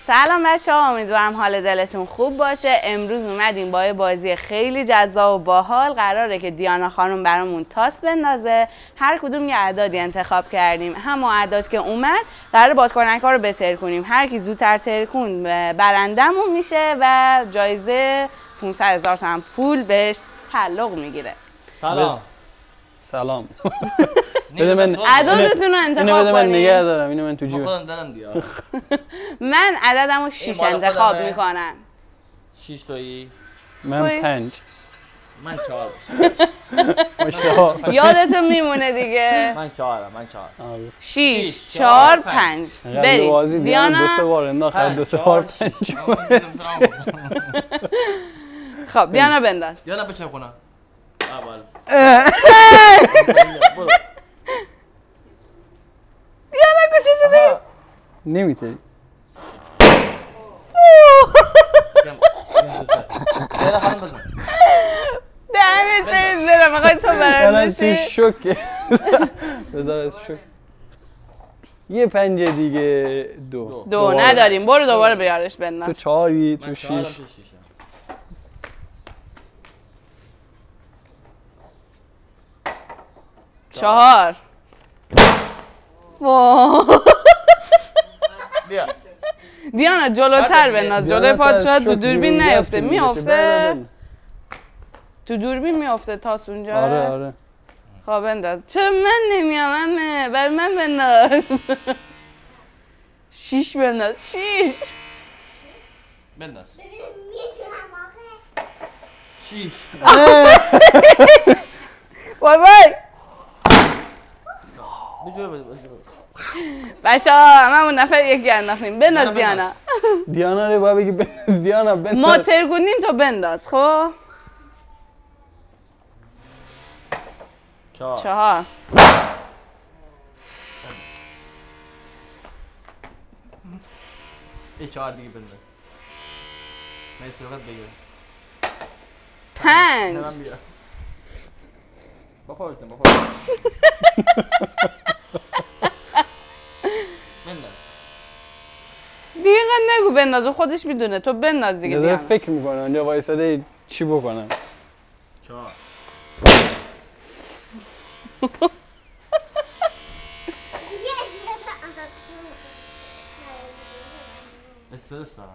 سلام بچه‌ها، امیدوارم حال دلتون خوب باشه. امروز اومدیم با یه بازی خیلی جذاب و باحال. قراره که دیانا خانم برامون تاس بندازه. هر کدوم یه اعدادی انتخاب کردیم. همون اعداد که اومد قراره بادکنک‌ها رو بتر کنیم. هر کی زودتر ترکون برندمون میشه و جایزه 500,000 تومان پول بهش تعلق میگیره. سلام. سلام. بده من اعدادتون رو انتخاب اینو بده من کنید. نگه دارم. اینو من تو جیبم. خودم دارم دیگه. من عددمو 6 مال انتخاب خودمه. میکنم. 6 تایی. من 5. من 4. ماشاءالله. یادتون میمونه دیگه. من 4. 6 4 5 بریم. بازی دیانا دیانا 2 بار انداخت، 2 بار 5. خب دیانا بنداز. دیانا بچه کنم. اول. دیانا گوشه شده. نمیتونی. دیانا خانم بزن. دهنه سیز برم. میخوای تو برنده الان تو شی؟ شوکه. بذار از شوک. یه 5 دیگه 2. دو نداریم. برو دوباره بیارش تو بنداز. 4 تو من 6. 4 4 بیا. دیانا جلوتر بنداز. جلوی پات شاید تو دوربین نیفته. میفته تو دوربین میفته تاس اونجا. آره. خب بنداز. چرا من نمیام؟ بر من بنداز. 6 بنداز. 6 بنداز. میتونم آخه 6. بای بای. بجور بده. بچه ها هممون نفر یکی انداختیم. بنداز دیانا. دیانا رو باید بگی بنداز. دیانا بنداز. ما ترگونیم تو بنداز. خب 4. 4 ای 4 دیگه بنداز. من سرقت بگیر. 5 من بیا. بپرسیم. بنداز. دیگه اینقدر نگو بنداز. خودش میدونه. تو بنداز دیگه داره دیانا. فکر میکنه اونجا وایساده چی بکنم. 4. استرس دارم.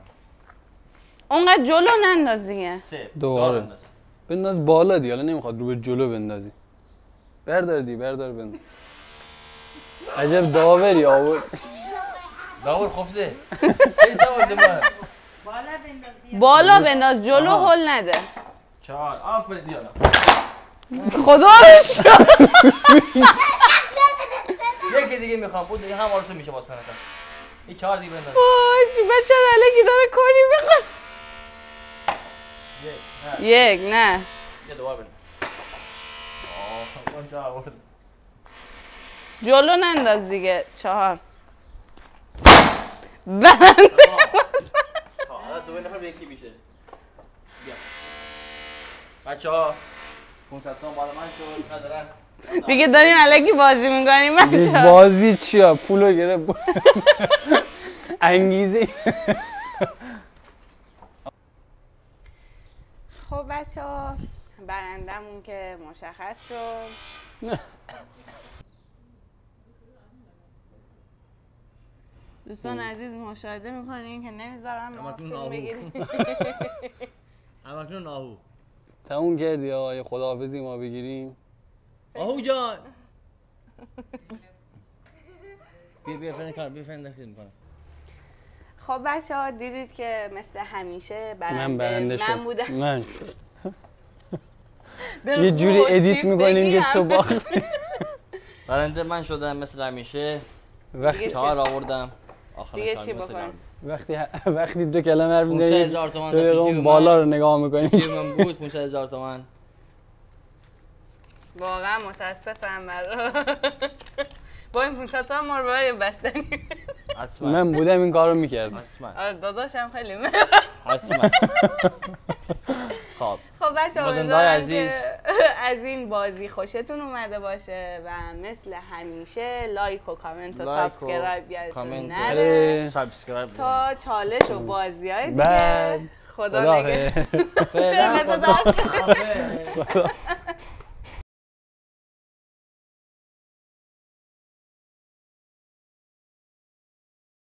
اونقدر جلو ننداز دیگه. 3. دوباره. بنداز بالا دی. حالا نمیخواد رو به جلو بندازی. بردار بنداز. عجب داوری آورد. داور خفته. سه تا ولد ما. بالا بنداز. جلو هل نده. 4. آفرین دیانا. خدا رو شکر. یکی دیگه میخوام. بود دیگه هم آرزو میشه باز کنم. این 4 دیگه بنداز. وای چی بچه الکی داره کاری میخواد. 1 نه. یه دوباره بنداز. من 4 آورد. جلو ننداز دیگه. 4 بند. حالا دو نفر به یکی میشه. بیا. بچه‌ها 500 تومان بالا من شد. ندارن. دیگه داریم الکی بازی میکنیم بچه ها. بازی چیا؟ پولو گرفت. انگیزه. خب بچه ها برندمون که مشخص شد. دوستان عزیز مشاهده میکنین که نمیذارم ما فیلم بگیریم. همکنون آهو. تموم کردی آقا. خداحافظی ما بگیریم. آهو جان. بیا فرند کنم. خب بچه ها دیدید که مثل همیشه من برنده شد. من بودم. من شد. یه جوری ادیت میکنیم که تو باختی. برنده من شدم مثل همیشه. وقتی 4 آوردم. دیگه چی بکنم؟ وقتی 2 کلمه حرف می‌زنی 500,000 تومان. اون بالا رو نگاه میکنی. من بود 500,000 تومان. واقعا متاسفم برای با این 500 تومن ما رو برای بستنی. حتما. من بودم این کارو میکردم. حتما. آره داداشم خیلی حتما. خب خب بچه مازندران امیدوارم عزیز. که از این بازی خوشتون اومده باشه و مثل همیشه لایک و کامنت و لایک و سابسکرایب یادتون کامنت و نره سابسکرایب تا چالش و بازی های بعد دیگه خدا نگه خداحافظ. چرا مثل درس خداحافظ.